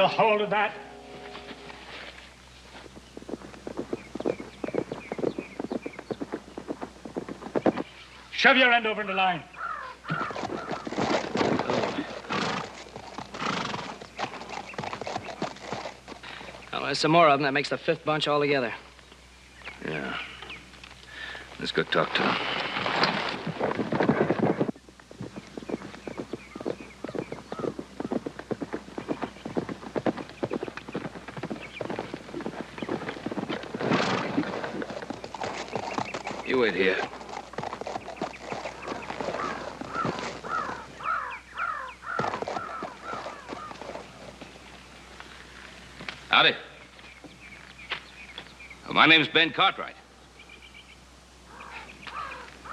hold of that. Shove your end over in the line. Well, there's some more of them. That makes the 5th bunch altogether. Yeah. Let's go talk to him. You wait here. Howdy. My name's Ben Cartwright.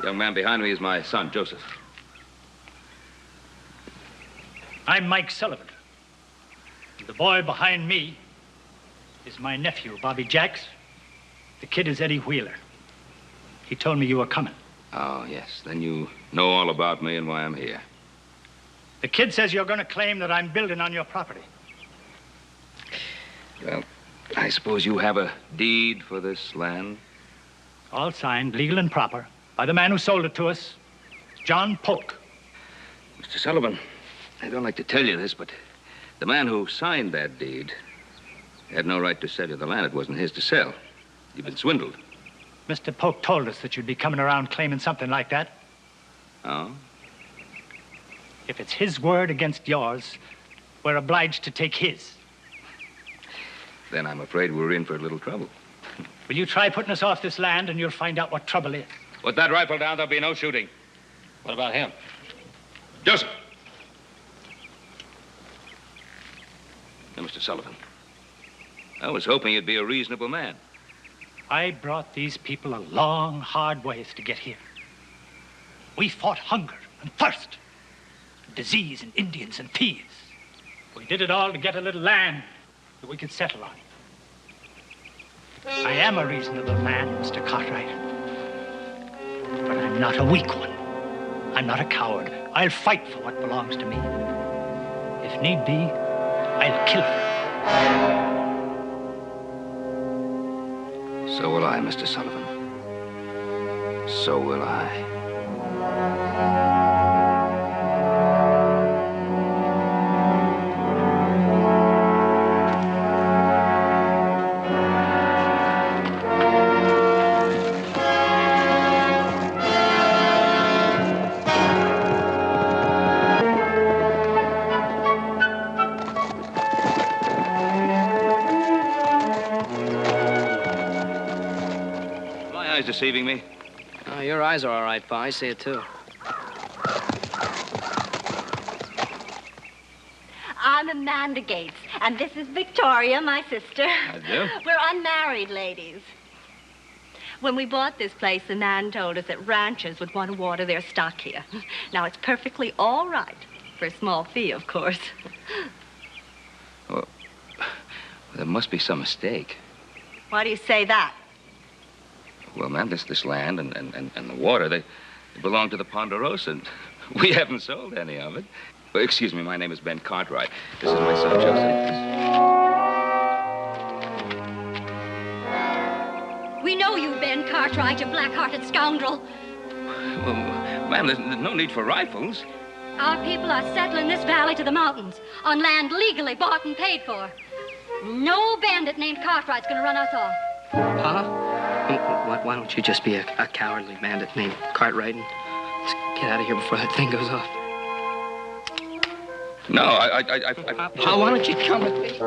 The young man behind me is my son, Joseph. I'm Mike Sullivan. The boy behind me is my nephew, Bobby Jacks. The kid is Eddie Wheeler. He told me you were coming. Oh, yes. Then you know all about me and why I'm here. The kid says you're going to claim that I'm building on your property. Well, I suppose you have a deed for this land? All signed, legal and proper, by the man who sold it to us, John Polk. Mr. Sullivan, I don't like to tell you this, but the man who signed that deed had no right to sell you the land. It wasn't his to sell. You've been swindled. Mr. Polk told us that you'd be coming around claiming something like that. Oh? If it's his word against yours, we're obliged to take his. Then I'm afraid we're in for a little trouble. Will you try putting us off this land and you'll find out what trouble is? Put that rifle down, there'll be no shooting. What about him? Joseph! Now, Mr. Sullivan, I was hoping you'd be a reasonable man. I brought these people a long, hard ways to get here. We fought hunger and thirst, disease and Indians and thieves. We did it all to get a little land that we could settle on. I am a reasonable man, Mr. Cartwright. But I'm not a weak one. I'm not a coward. I'll fight for what belongs to me. If need be, I'll kill her. So will I, Mr. Sullivan. So will I. Deceiving me? Oh, your eyes are all right, Pa. I see it, too. I'm Amanda Gates, and this is Victoria, my sister. I do. We're unmarried ladies. When we bought this place, the man told us that ranchers would want to water their stock here. Now, it's perfectly all right, for a small fee, of course. Well, there must be some mistake. Why do you say that? Well, ma'am, this land and the water, they belong to the Ponderosa, and we haven't sold any of it. Well, excuse me, my name is Ben Cartwright. This is my son, Joseph. We know you, Ben Cartwright, you black-hearted scoundrel. Well, ma'am, there's no need for rifles. Our people are settling this valley to the mountains on land legally bought and paid for. No bandit named Cartwright's gonna run us off. Pa? Why don't you just be a cowardly bandit named Cartwright and let's get out of here before that thing goes off? No, I... Pa, why don't you come with me?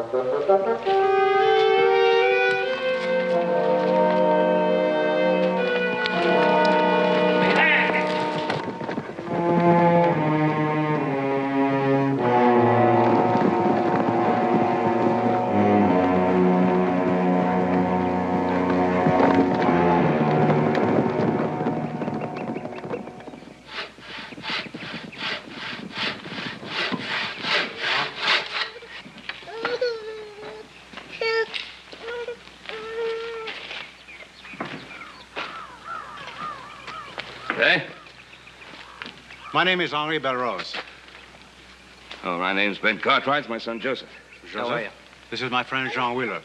My name is Henri Belrose. Oh, my name's Ben Cartwright. My son, Joseph. How are you? This is my friend Jean Wheeler.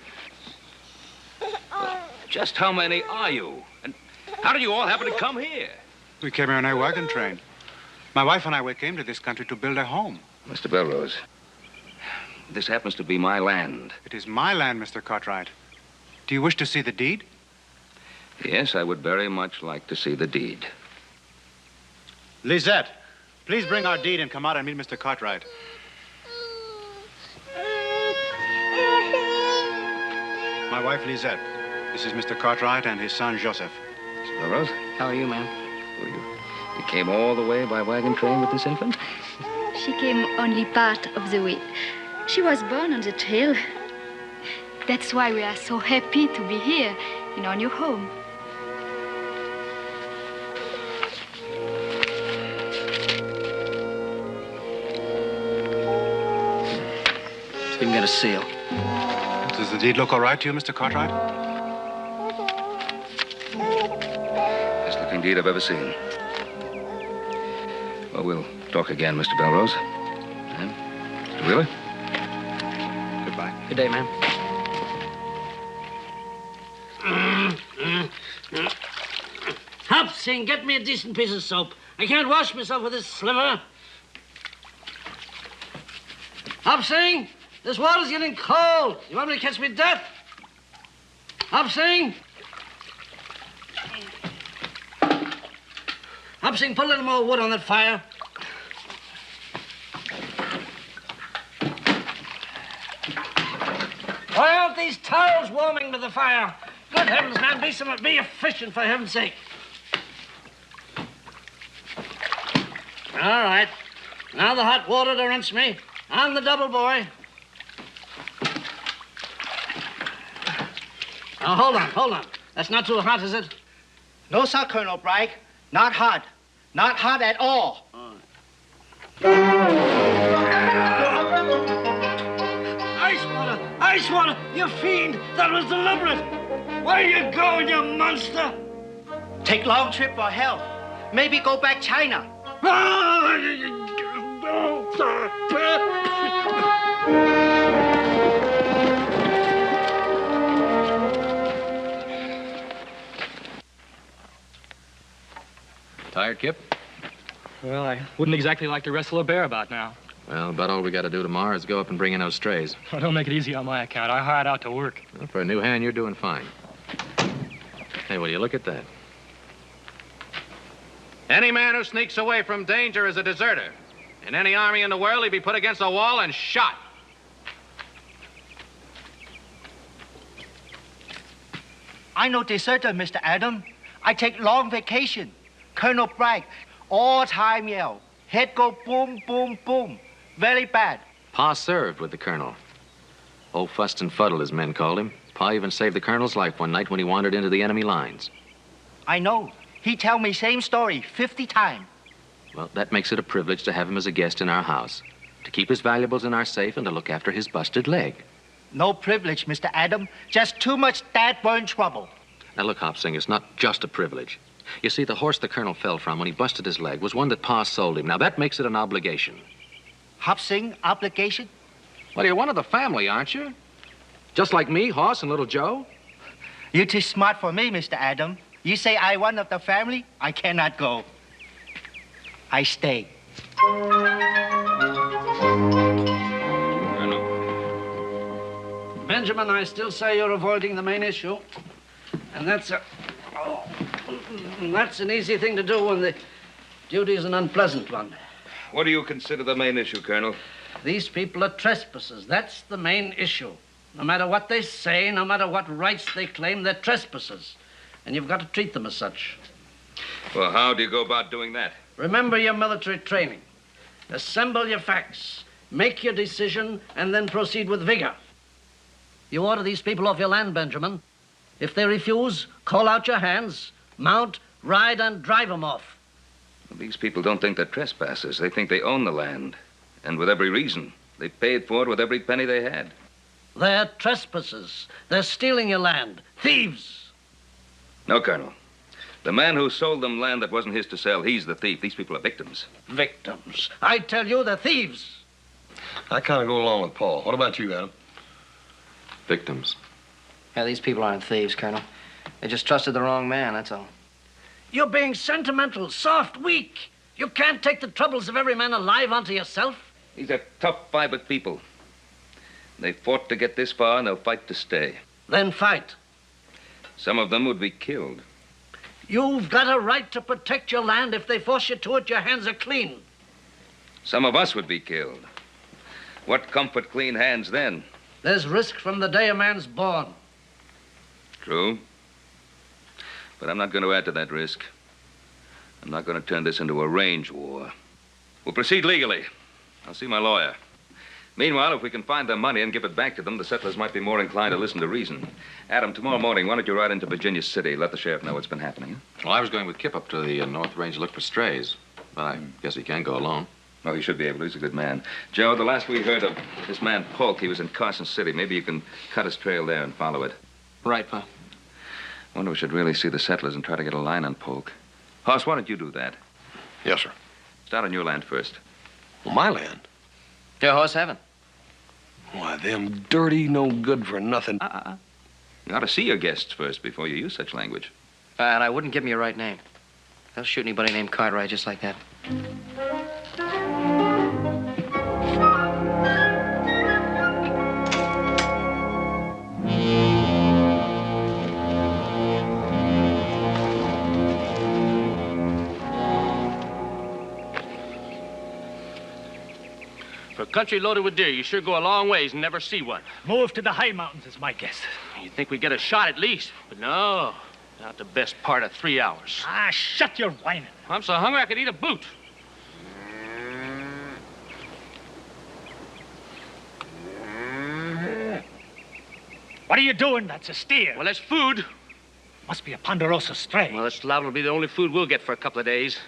Just how many are you? And how did you all happen to come here? We came here on a wagon train. My wife and I, we came to this country to build a home. Mr. Belrose, this happens to be my land. It is my land, Mr. Cartwright. Do you wish to see the deed? Yes, I would very much like to see the deed. Lisette, please bring our deed and come out and meet Mr. Cartwright. My wife, Lisette. This is Mr. Cartwright and his son, Joseph. Mr. Belrose? How are you, ma'am? Oh, you came all the way by wagon train with this infant? She came only part of the way. She was born on the trail. That's why we are so happy to be here in our new home. So you can get a seal. Does the deed look all right to you, Mr. Cartwright? Best looking deed I've ever seen. Well, we'll talk again, Mr. Belrose. And Mr. Wheeler? Goodbye. Good day, ma'am. Hopsing, get me a decent piece of soap. I can't wash myself with this sliver. Hopsing, this water's getting cold. You want me to catch me death? Hopsing? Hopsing, put a little more wood on that fire. Why aren't these towels warming with the fire? Good heavens, man, be efficient, for heaven's sake. All right. Now the hot water to rinse me. On the double, boy. Now, hold on. That's not too hot, is it? No, sir, Colonel Bragg. Not hot. Not hot at all. Ice water! You fiend! That was deliberate! Where you going, you monster? Take long trip for health. Maybe go back China. Tired, Kip? Well, I wouldn't exactly like to wrestle a bear about now. Well, about all we got to do tomorrow is go up and bring in those strays. Well, don't make it easy on my account. I hired out to work. Well, for a new hand, you're doing fine. Hey, will you look at that? Any man who sneaks away from danger is a deserter. In any army in the world, he'd be put against a wall and shot. I no deserter, Mr. Adam. I take long vacation. Colonel Bragg, all time yell. Head go boom, boom, boom. Very bad. Pa served with the colonel. Old Fussed and Fuddle, as men called him. Pa even saved the colonel's life one night when he wandered into the enemy lines. I know. He tell me same story 50 times. Well, that makes it a privilege to have him as a guest in our house, to keep his valuables in our safe and to look after his busted leg. No privilege, Mr. Adam. Just too much dad-burn trouble. Now, look, Hopsing, it's not just a privilege. You see, the horse the colonel fell from when he busted his leg was one that Pa sold him. Now, that makes it an obligation. Hopsing obligation? Well, you're one of the family, aren't you? Just like me, Hoss, and little Joe. You're too smart for me, Mr. Adam. You say I one of the family, I cannot go. I stay. Benjamin, I still say you're avoiding the main issue. And that's an easy thing to do when the duty is an unpleasant one. What do you consider the main issue, Colonel? These people are trespassers. That's the main issue. No matter what they say, no matter what rights they claim, they're trespassers. And you've got to treat them as such. Well, how do you go about doing that? Remember your military training. Assemble your facts, make your decision, and then proceed with vigor. You order these people off your land, Benjamin. If they refuse, call out your hands, mount, ride, and drive them off. Well, these people don't think they're trespassers. They think they own the land. And with every reason. They paid for it with every penny they had. They're trespassers. They're stealing your land. Thieves. No, Colonel. The man who sold them land that wasn't his to sell, he's the thief. These people are victims. Victims. I tell you, they're thieves. I kind of go along with Paul. What about you, Adam? Victims. Yeah, these people aren't thieves, Colonel. They just trusted the wrong man, that's all. You're being sentimental, soft, weak. You can't take the troubles of every man alive onto yourself. These are tough-fibered people. They fought to get this far, and they'll fight to stay. Then fight. Some of them would be killed. You've got a right to protect your land. If they force you to it, your hands are clean. Some of us would be killed. What comfort clean hands then? There's risk from the day a man's born. True. But I'm not going to add to that risk. I'm not going to turn this into a range war. We'll proceed legally. I'll see my lawyer. Meanwhile, if we can find the money and give it back to them, the settlers might be more inclined to listen to reason. Adam, tomorrow morning, why don't you ride into Virginia City? Let the sheriff know what's been happening. Well, I was going with Kip up to the North Range to look for strays. But I guess he can go alone. Oh, he should be able to. He's a good man. Joe, the last we heard of this man Polk, he was in Carson City. Maybe you can cut his trail there and follow it. Right, Pa. I wonder if we should really see the settlers and try to get a line on Polk. Hoss, why don't you do that? Yes, sir. Start on your land first. Well, my land? Your horse heaven. Why, them dirty, no good for nothing. You ought to see your guests first before you use such language. And I wouldn't give them your right name. They'll shoot anybody named Cartwright just like that. For a country loaded with deer, you sure go a long ways and never see one. Move to the high mountains is my guess. You'd think we'd get a shot at least, but no. Not the best part of 3 hours. Ah, shut your whining. I'm so hungry I could eat a boot. What are you doing? That's a steer. Well, that's food. Must be a Ponderosa stray. Well, that's liable to be the only food we'll get for a couple of days.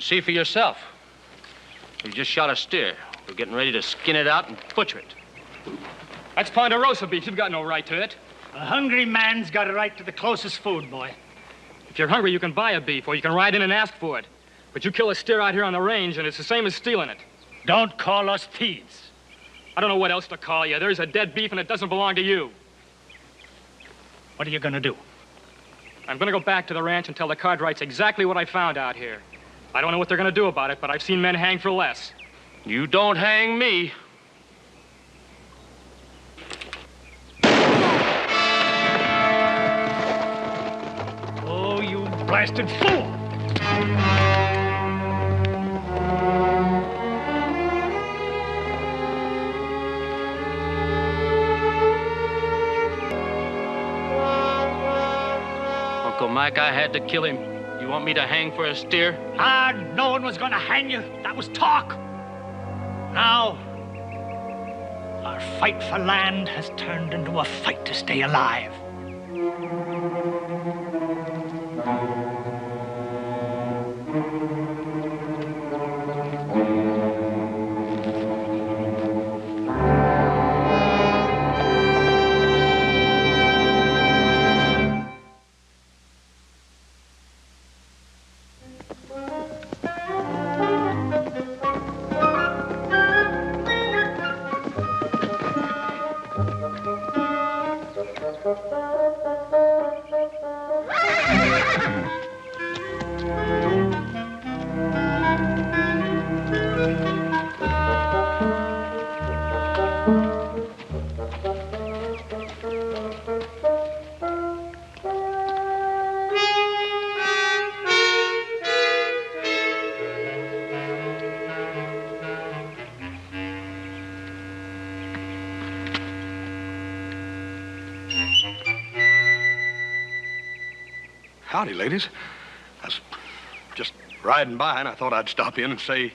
See for yourself. We just shot a steer. We're getting ready to skin it out and butcher it. That's Ponderosa beef. You've got no right to it. A hungry man's got a right to the closest food, boy. If you're hungry, you can buy a beef, or you can ride in and ask for it. But you kill a steer out here on the range, and it's the same as stealing it. Don't call us thieves. I don't know what else to call you. There's a dead beef, and it doesn't belong to you. What are you gonna do? I'm gonna go back to the ranch and tell the Cartwrights exactly what I found out here. I don't know what they're gonna do about it, but I've seen men hang for less. You don't hang me. Oh, you blasted fool! Uncle Mike, I had to kill him. You want me to hang for a steer? Ah, no one was gonna hang you. That was talk. Now, our fight for land has turned into a fight to stay alive. Howdy, ladies. I was just riding by, and I thought I'd stop in and say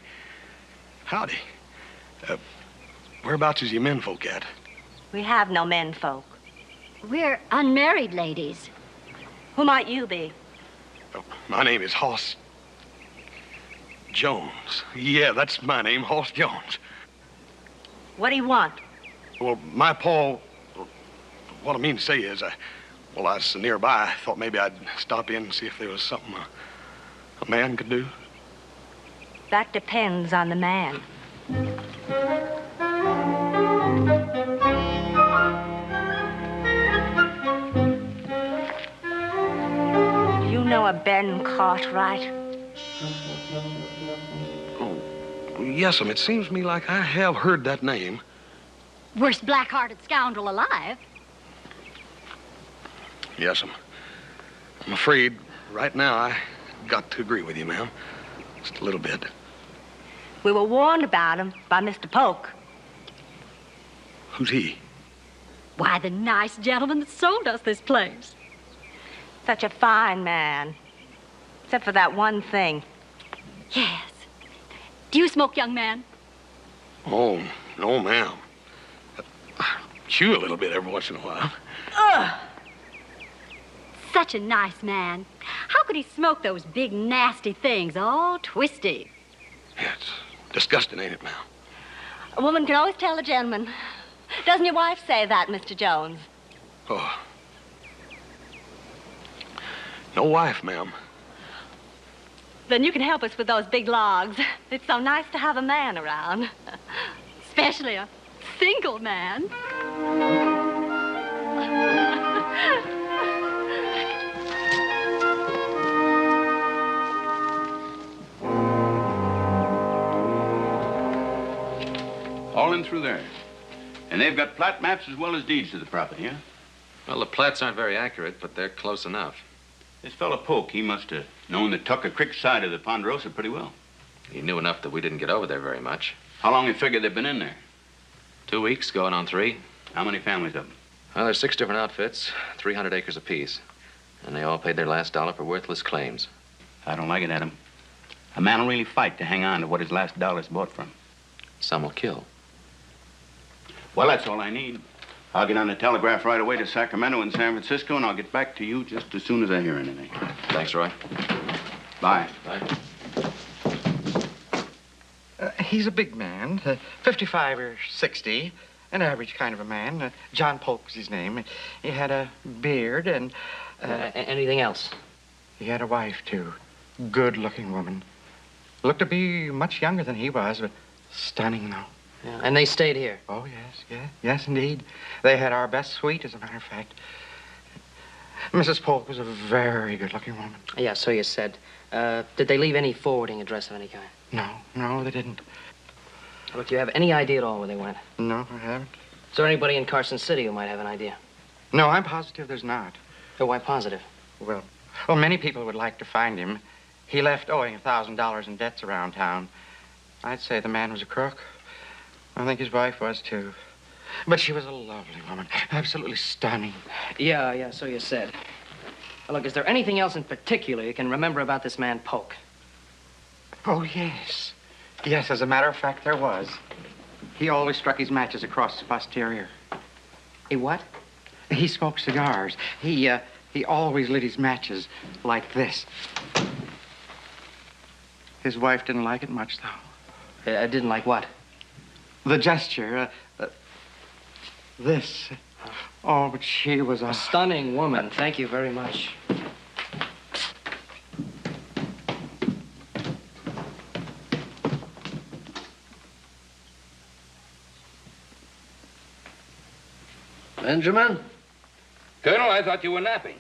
howdy. Whereabouts is your menfolk at? We have no men folk. We're unmarried ladies. Who might you be? Oh, my name is Hoss Jones. Yeah, that's my name, Hoss Jones. What do you want? Well, my pa, what I mean to say is, I was so nearby, I thought maybe I'd stop in and see if there was something a man could do. That depends on the man. Do you know a Ben Cartwright? Oh, yes'm, it seems to me like I have heard that name. Worst black-hearted scoundrel alive. Yes'm. I'm afraid right now I got to agree with you, ma'am. Just a little bit. We were warned about him by Mr. Polk. Who's he? Why, the nice gentleman that sold us this place. Such a fine man. Except for that one thing. Yes. Do you smoke, young man? Oh, no, ma'am. Chew a little bit every once in a while. Ugh! Such a nice man. How could he smoke those big, nasty things, all twisty? Yeah, it's disgusting, ain't it, ma'am? A woman can always tell a gentleman. Doesn't your wife say that, Mr. Jones? Oh. No wife, ma'am. Then you can help us with those big logs. It's so nice to have a man around. Especially a single man. All in through there. And they've got plat maps as well as deeds to the property, huh? Well, the plats aren't very accurate, but they're close enough. This fellow Polk, he must have known the Tucker Creek side of the Ponderosa pretty well. He knew enough that we didn't get over there very much. How long you figure they've been in there? 2 weeks, going on 3. How many families of them? Well, there's 6 different outfits, 300 acres apiece. And they all paid their last dollar for worthless claims. I don't like it, Adam. A man will really fight to hang on to what his last dollar's bought from. Some will kill. Well, that's all I need. I'll get on the telegraph right away to Sacramento and San Francisco, and I'll get back to you just as soon as I hear anything. Thanks, Roy. Bye. Bye. He's a big man, 55 or 60, an average kind of a man. John Polk was his name. He had a beard and... anything else? He had a wife, too. Good-looking woman. Looked to be much younger than he was, but stunning, though. Yeah, and they stayed here? Oh, yes, indeed. They had our best suite, as a matter of fact. Mrs. Polk was a very good-looking woman. Yeah, so you said. Did they leave any forwarding address of any kind? No, they didn't. Look, do you have any idea at all where they went? No, I haven't. Is there anybody in Carson City who might have an idea? No, I'm positive there's not. Oh, why positive? Well, many people would like to find him. He left owing $1,000 in debts around town. I'd say the man was a crook. I think his wife was, too. But she was a lovely woman. Absolutely stunning. Yeah, so you said. Well, look, is there anything else in particular you can remember about this man, Polk? Oh, yes. Yes, as a matter of fact, there was. He always struck his matches across his posterior. He what? He smoked cigars. He always lit his matches like this. His wife didn't like it much, though. Didn't like what? The gesture, this. Oh, but she was a stunning woman. Thank you very much. Benjamin? Colonel, I thought you were napping.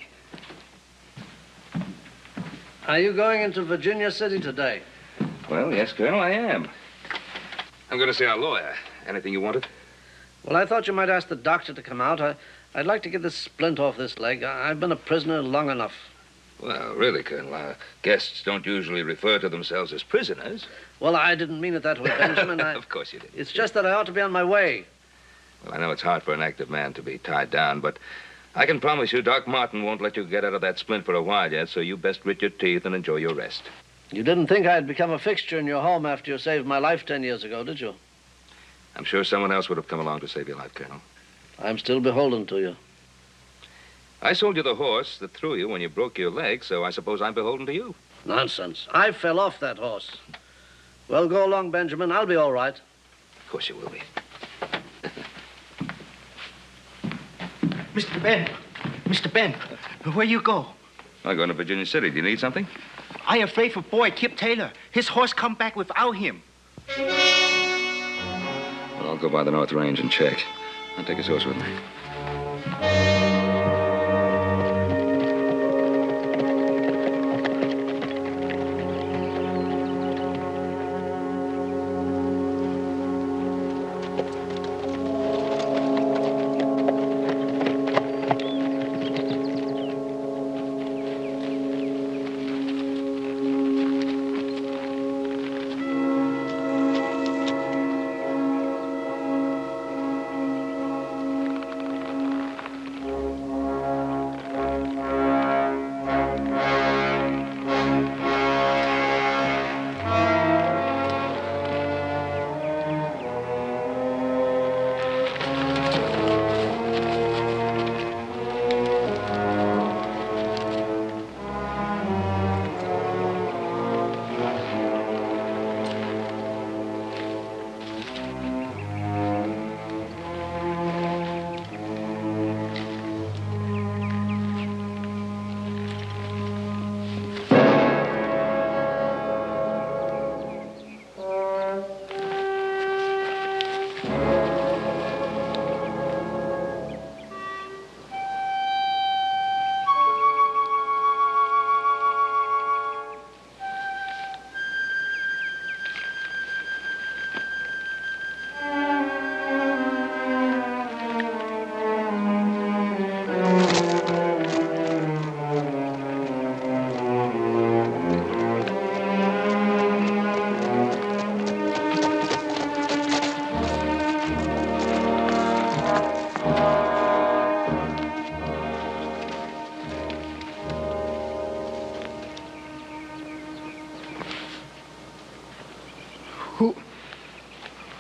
Are you going into Virginia City today? Well, yes, Colonel, I am. I'm going to see our lawyer. Anything you wanted? Well, I thought you might ask the doctor to come out. I'd like to get this splint off this leg. I've been a prisoner long enough. Well, really, Colonel, our guests don't usually refer to themselves as prisoners. Well, I didn't mean it that way, Benjamin. Of course you did. It's just that I ought to be on my way. Well, I know it's hard for an active man to be tied down, but I can promise you Doc Martin won't let you get out of that splint for a while yet, so you best grit your teeth and enjoy your rest. You didn't think I'd become a fixture in your home after you saved my life 10 years ago, did you? I'm sure someone else would have come along to save your life, Colonel. I'm still beholden to you. I sold you the horse that threw you when you broke your leg, so I suppose I'm beholden to you. Nonsense. I fell off that horse. Well, go along, Benjamin. I'll be all right. Of course you will be. Mr. Ben, where you go? I'm going to Virginia City. Do you need something? I afraid for boy Kip Taylor. His horse come back without him. Well, I'll go by the North Range and check. I'll take his horse with me.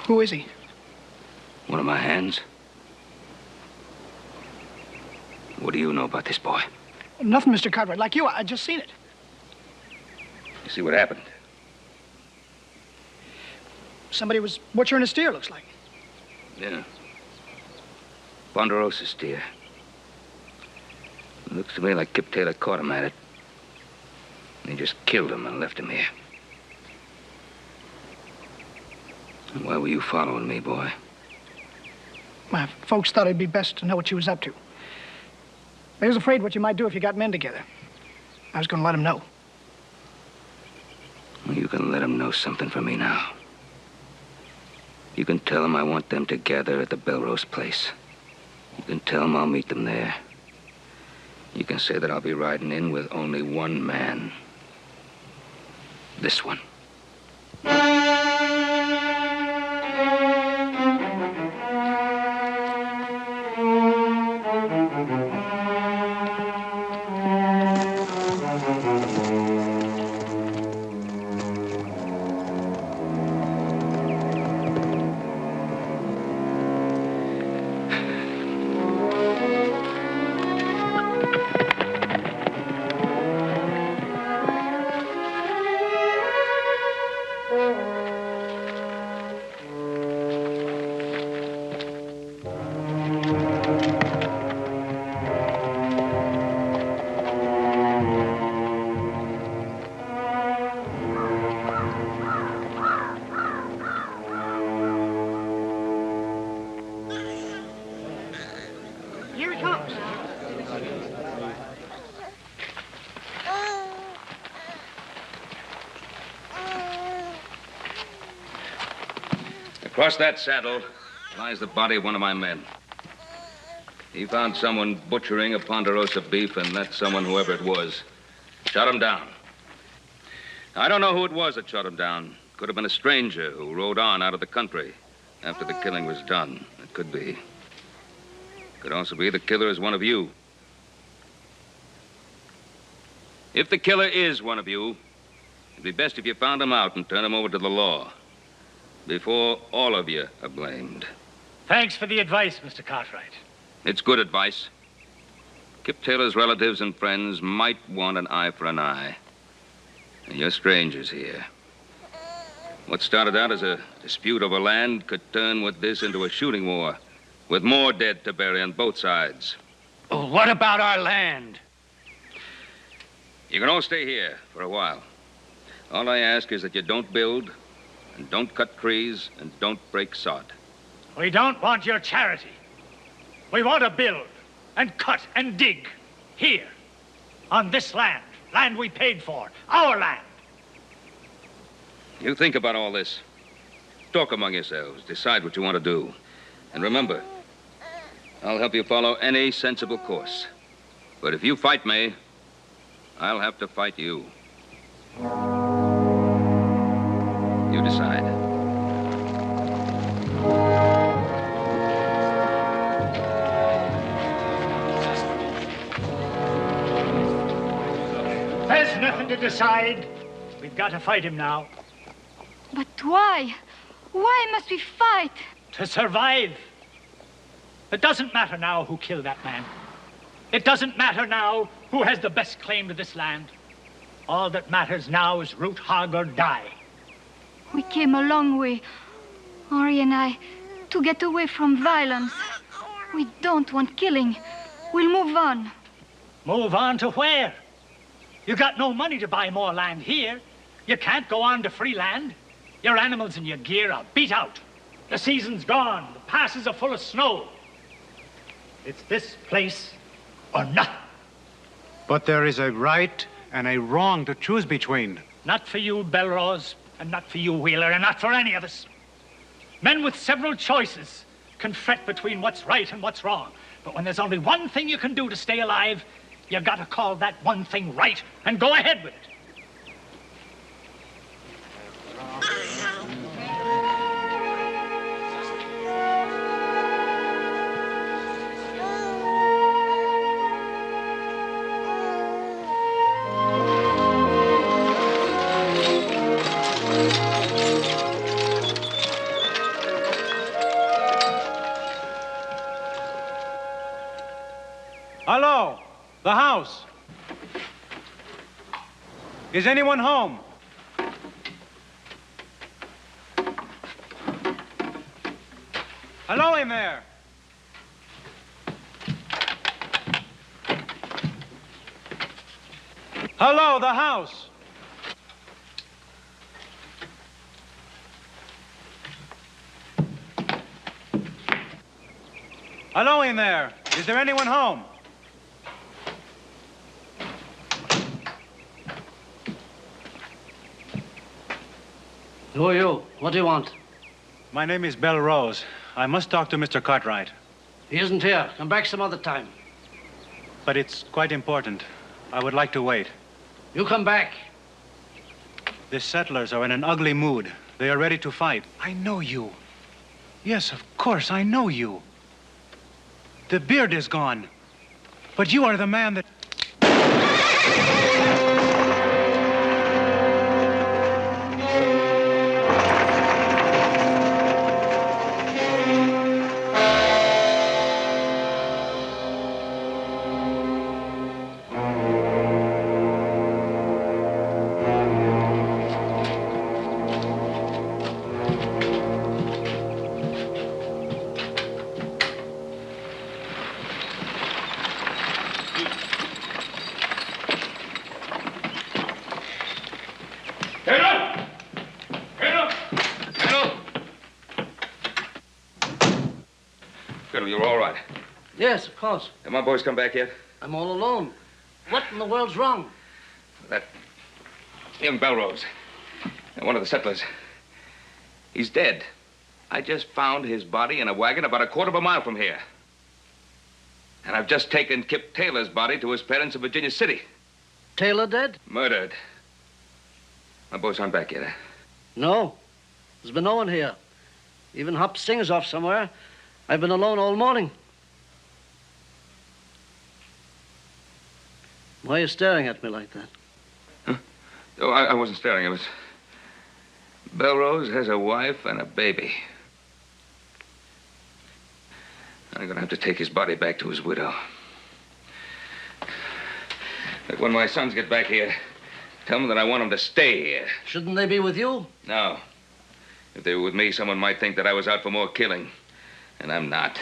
Who is he? One of my hands. What do you know about this boy? Nothing, Mr. Cartwright. Like you, I just seen it. You see what happened? Somebody was butchering a steer, looks like. Yeah. Ponderosa steer. Looks to me like Kip Taylor caught him at it. And he just killed him and left him here. Why were you following me, boy? My folks thought it'd be best to know what you was up to. They was afraid what you might do if you got men together. I was going to let them know. Well, you can let them know something for me now. You can tell them I want them together at the Belrose place. You can tell them I'll meet them there. You can say that I'll be riding in with only one man. This one. Across that saddle lies the body of one of my men. He found someone butchering a Ponderosa beef, and that someone, whoever it was, shot him down. I don't know who it was that shot him down. Could have been a stranger who rode on out of the country after the killing was done. It could be. Could also be the killer is one of you. If the killer is one of you, it'd be best if you found him out and turned him over to the law before all of you are blamed. Thanks for the advice, Mr. Cartwright. It's good advice. Kip Taylor's relatives and friends might want an eye for an eye. And you're strangers here. What started out as a dispute over land could turn with this into a shooting war, with more dead to bury on both sides. Oh, what about our land? You can all stay here for a while. All I ask is that you don't build, and don't cut trees, and don't break sod. We don't want your charity. We want to build and cut and dig here, on this land we paid for, our land. You think about all this. Talk among yourselves. Decide what you want to do. And remember, I'll help you follow any sensible course. But if you fight me, I'll have to fight you. You decide. There's nothing to decide. We've got to fight him now. But why? Why must we fight? To survive. It doesn't matter now who killed that man. It doesn't matter now who has the best claim to this land. All that matters now is root hog or die. We came a long way, Henri and I, to get away from violence. We don't want killing. We'll move on. Move on to where? You got no money to buy more land here. You can't go on to free land. Your animals and your gear are beat out. The season's gone. The passes are full of snow. It's this place or nothing. But there is a right and a wrong to choose between. Not for you, Belrose, and not for you, Wheeler, and not for any of us. Men with several choices can fret between what's right and what's wrong. But when there's only one thing you can do to stay alive, you gotta call that one thing right and go ahead with it. Hello, the house. Is anyone home? Hello in there. Hello, the house. Hello in there. Is there anyone home? Who are you? What do you want? My name is Belrose. I must talk to Mr. Cartwright. He isn't here. Come back some other time. But it's quite important. I would like to wait. You come back. The settlers are in an ugly mood. They are ready to fight. I know you. Yes, of course, I know you. The beard is gone. But you are the man that... You're all right. Yes, of course. Have my boys come back yet? I'm all alone. What in the world's wrong? That young Belrose, one of the settlers, he's dead. I just found his body in a wagon about a quarter of a mile from here. And I've just taken Kip Taylor's body to his parents in Virginia City. Taylor dead? Murdered. My boys aren't back yet, eh? No. There's been no one here. Even Hop Singer's off somewhere. I've been alone all morning. Why are you staring at me like that? Huh? Oh, I wasn't staring. I was... Belrose has a wife and a baby. I'm gonna have to take his body back to his widow. But when my sons get back here, tell them that I want them to stay here. Shouldn't they be with you? No. If they were with me, someone might think that I was out for more killing. And I'm not.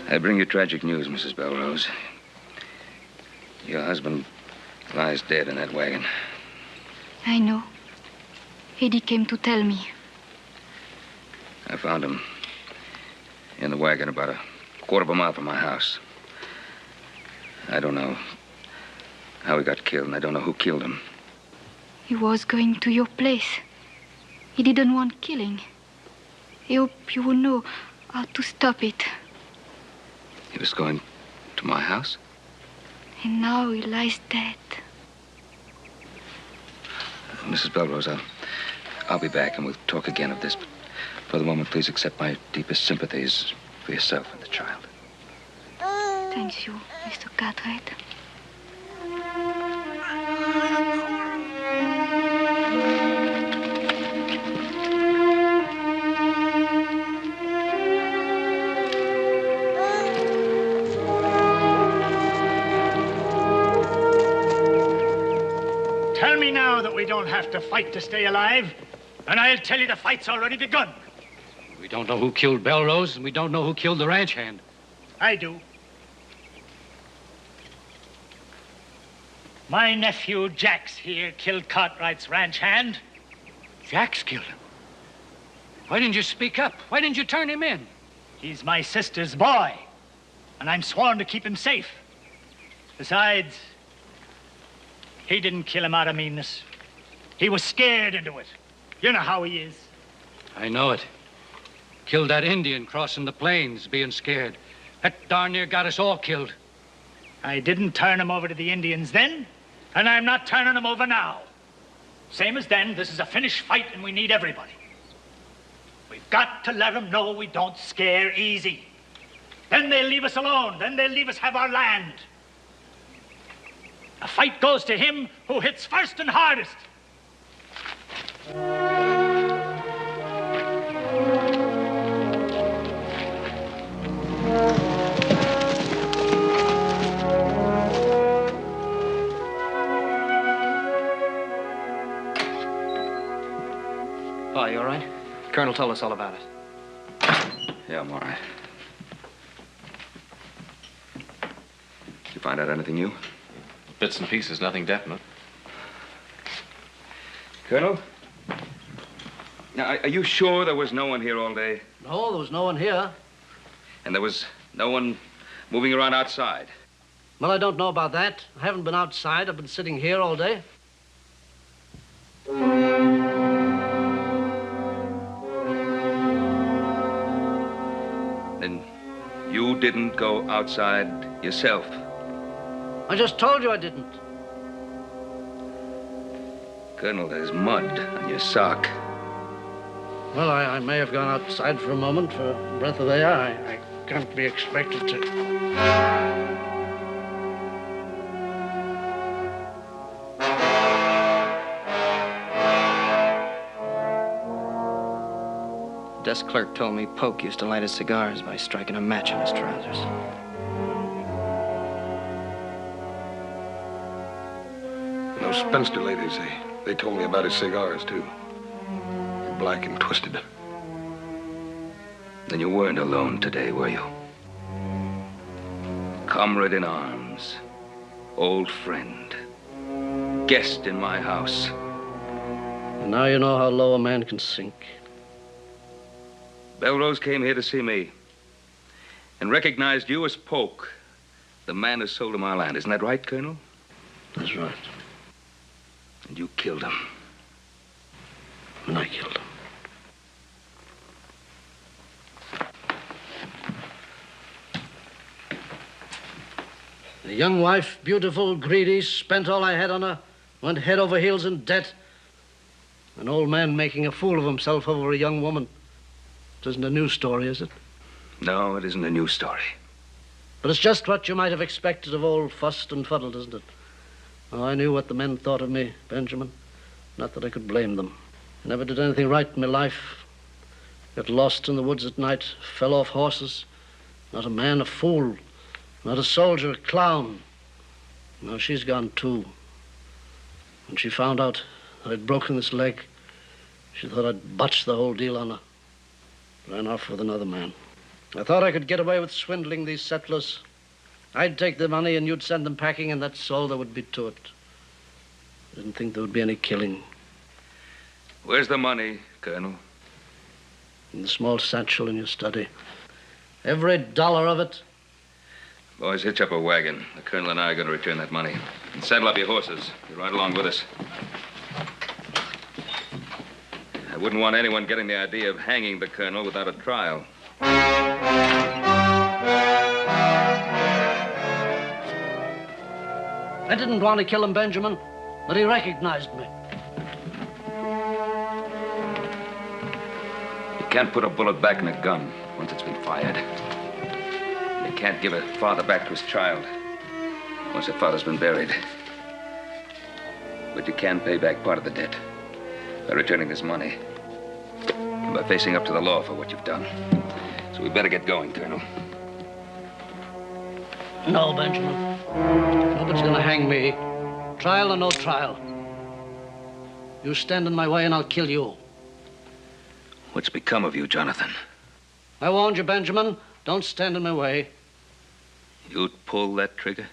I bring you tragic news, Mrs. Belrose. Your husband lies dead in that wagon. I know. Eddie came to tell me. I found him in the wagon about a quarter of a mile from my house. I don't know how he got killed, and I don't know who killed him. He was going to your place. He didn't want killing. He hoped you would know how to stop it. He was going to my house? And now he lies dead. Mrs. Belrose, I'll be back and we'll talk again of this. But for the moment, please accept my deepest sympathies for yourself and the child. Thank you, Mr. Cartwright. Tell me now that we don't have to fight to stay alive, and I'll tell you the fight's already begun. We don't know who killed Belrose, and we don't know who killed the ranch hand. I do. My nephew, Jax, here, killed Cartwright's ranch hand. Jax killed him? Why didn't you speak up? Why didn't you turn him in? He's my sister's boy, and I'm sworn to keep him safe. Besides, he didn't kill him out of meanness. He was scared into it. You know how he is. I know it. Killed that Indian crossing the plains, being scared. That darn near got us all killed. I didn't turn him over to the Indians then, and I'm not turning him over now. Same as then, this is a finished fight, and we need everybody. We've got to let them know we don't scare easy. Then they'll leave us alone. Then they'll leave us have our land. The fight goes to him who hits first and hardest. Oh, you all right? Colonel told us all about it. Yeah, I'm all right. Did you find out anything new? Bits and pieces, nothing definite. Colonel? Now, are you sure there was no one here all day? No, there was no one here. And there was no one moving around outside? Well, I don't know about that. I haven't been outside. I've been sitting here all day. Then you didn't go outside yourself? I just told you I didn't. Colonel, there's mud on your sock. Well, I may have gone outside for a moment for a breath of air. I can't be expected to. Desk clerk told me Polk used to light his cigars by striking a match in his trousers. Those spinster ladies, they told me about his cigars, too. Black and twisted. Then you weren't alone today, were you? Comrade in arms, old friend, guest in my house. And now you know how low a man can sink. Belrose came here to see me and recognized you as Polk, the man who sold him our land. Isn't that right, Colonel? That's right. And you killed him. And I killed him. The young wife, beautiful, greedy, spent all I had on her, went head over heels in debt. An old man making a fool of himself over a young woman. It isn't a new story, is it? No, it isn't a new story. But it's just what you might have expected of old Fussed and Fuddled, isn't it? Oh, I knew what the men thought of me, Benjamin. Not that I could blame them. I never did anything right in my life. Got lost in the woods at night, fell off horses. Not a man, a fool. Not a soldier, a clown. Now she's gone too. When she found out that I'd broken this leg, she thought I'd botched the whole deal on her. Ran off with another man. I thought I could get away with swindling these settlers. I'd take the money and you'd send them packing, and that's all there would be to it. I didn't think there would be any killing. Where's the money, Colonel? In the small satchel in your study. Every dollar of it. Boys, hitch up a wagon. The Colonel and I are going to return that money. And saddle up your horses. You ride along with us. I wouldn't want anyone getting the idea of hanging the Colonel without a trial. I didn't want to kill him, Benjamin, but he recognized me. You can't put a bullet back in a gun once it's been fired. You can't give a father back to his child once that father's been buried. But you can pay back part of the debt by returning this money and by facing up to the law for what you've done. So we better get going, Colonel. No, Benjamin. Nobody's gonna hang me. Trial or no trial. You stand in my way and I'll kill you. What's become of you, Jonathan? I warned you, Benjamin. Don't stand in my way. You'd pull that trigger?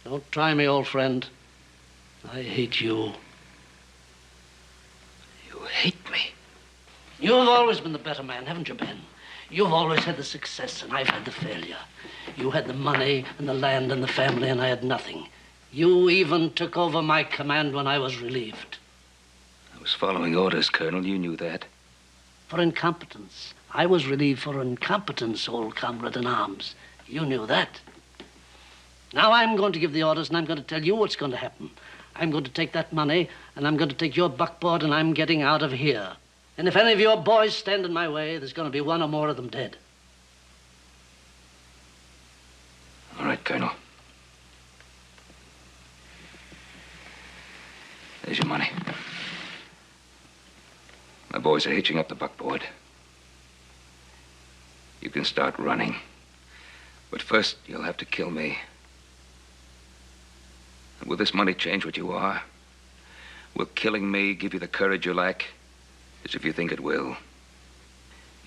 Don't try me, old friend. I hate you. You hate me? You've always been the better man, haven't you, Ben? You've always had the success, and I've had the failure. You had the money and the land and the family, and I had nothing. You even took over my command when I was relieved. I was following orders, Colonel. You knew that. For incompetence. I was relieved for incompetence, old comrade in arms. You knew that. Now I'm going to give the orders, and I'm going to tell you what's going to happen. I'm going to take that money, and I'm going to take your buckboard, and I'm getting out of here. And if any of your boys stand in my way, there's going to be one or more of them dead. All right, Colonel. There's your money. My boys are hitching up the buckboard. You can start running. But first, you'll have to kill me. And will this money change what you are? Will killing me give you the courage you lack? As if you think it will.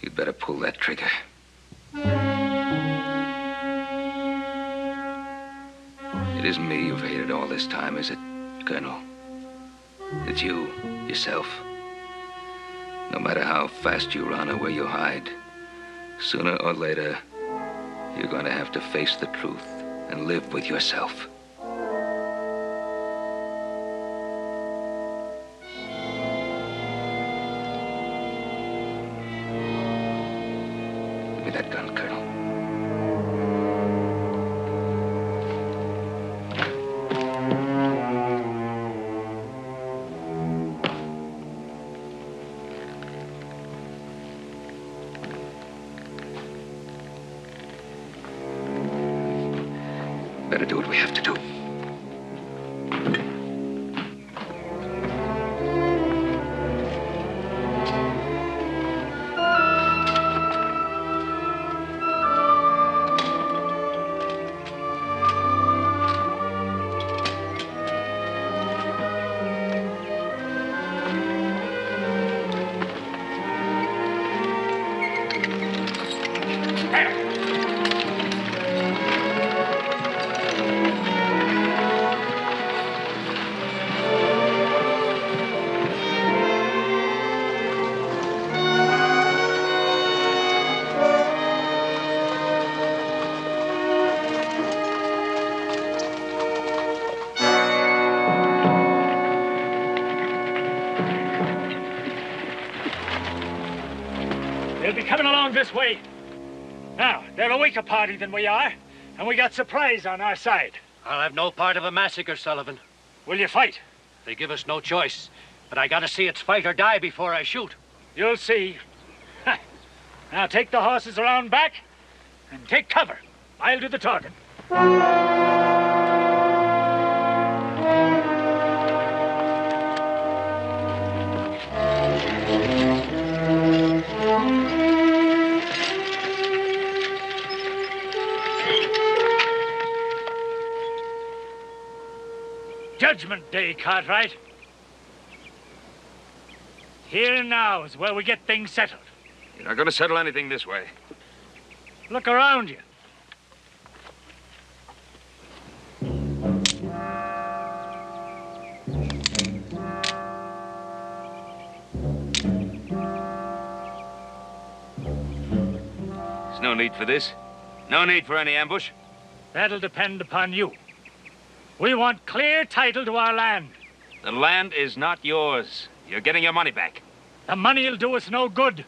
You'd better pull that trigger. It isn't me you've hated all this time, is it, Colonel? It's you, yourself. No matter how fast you run or where you hide, sooner or later, you're going to have to face the truth and live with yourself. Give me that gun, Colonel. Better do what we have to do. coming along this way. Now, they're a weaker party than we are, and we got surprise on our side. I'll have no part of a massacre, Sullivan. Will you fight? They give us no choice, but I gotta see it's fight or die before I shoot. You'll see. Now take the horses around back and take cover. I'll do the talking. Judgment Day, Cartwright. Here and now is where we get things settled. You're not going to settle anything this way. Look around you. There's no need for this. No need for any ambush. That'll depend upon you. We want clear title to our land. The land is not yours. You're getting your money back. The money'll do us no good.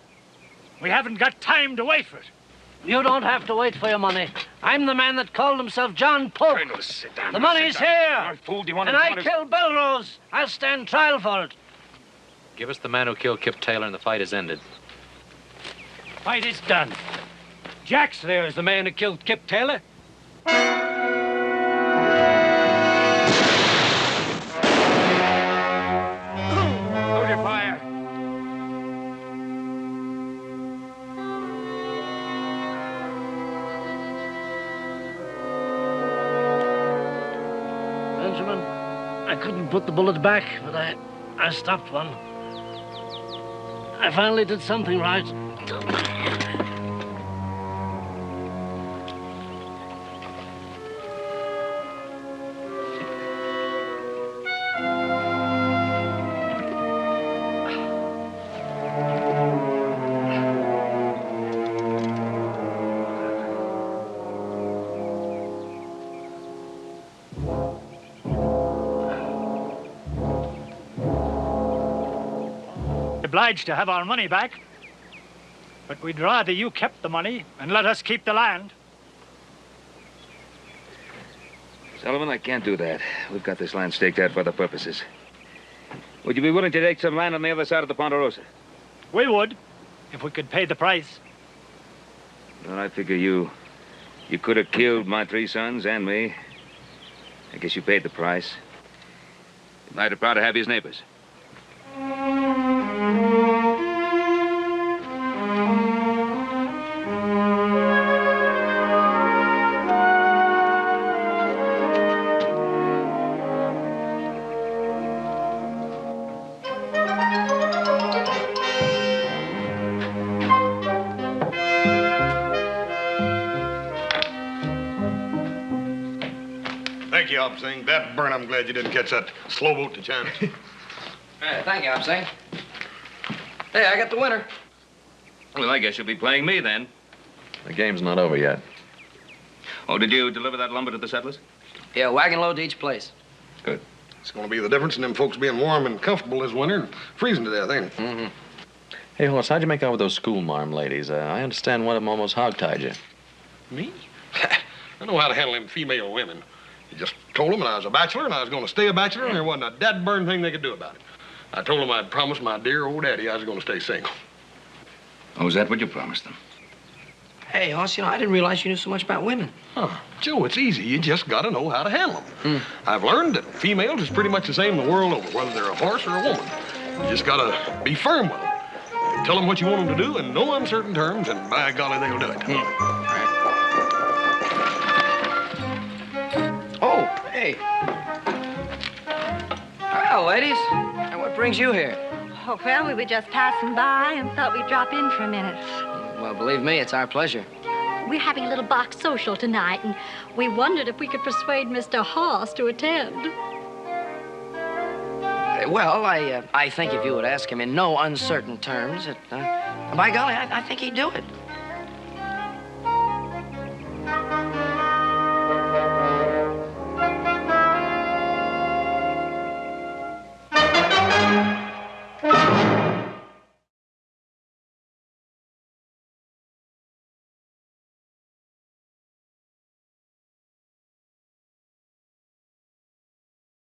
We haven't got time to wait for it. You don't have to wait for your money. I'm the man that called himself John Polk. Colonel, sit down. The money's here. I fooled you on And I killed Belrose. I'll stand trial for it. Give us the man who killed Kip Taylor and the fight is ended. Fight is done. Jack's there is the man who killed Kip Taylor. Hold your fire. Benjamin, I couldn't put the bullet back, but I stopped one. I finally did something right. Obliged to have our money back, but we'd rather you kept the money and let us keep the land. Sullivan, I can't do that. We've got this land staked out for other purposes. Would you be willing to take some land on the other side of the Ponderosa? We would, if we could pay the price. Well, I figure you could have killed my 3 sons and me. I guess you paid the price. You might have proud to have his neighbors. Thank you, Obsing. That burn, I'm glad you didn't catch that slow boat to China. Thank you, Obsing. Hey, I got the winner. Well, I guess you'll be playing me then. The game's not over yet. Oh, did you deliver that lumber to the settlers? Yeah, wagon load to each place. Good. It's going to be the difference in them folks being warm and comfortable this winter and freezing to death, ain't it? Mm-hmm. Hey, Horace, how'd you make out with those school marm ladies? I understand one of them almost hogtied you. Me? I know how to handle them female women. You just told them that I was a bachelor and I was going to stay a bachelor and there wasn't a dead-burn thing they could do about it. I told them I'd promised my dear old daddy I was going to stay single. Oh, is that what you promised them? Hey, Hoss, I didn't realize you knew so much about women. Huh. Joe, it's easy. You just got to know how to handle them. I've learned that females is pretty much the same the world over, whether they're a horse or a woman. You just got to be firm with them. Tell them what you want them to do in no uncertain terms, and by golly, they'll do it. Oh, hey. Well, ladies, and what brings you here? Oh, well, we were just passing by and thought we'd drop in for a minute. Well, believe me, it's our pleasure. We're having a little box social tonight, and we wondered if we could persuade Mr. Hoss to attend. Well, I think if you would ask him in no uncertain terms, by golly, I think he'd do it.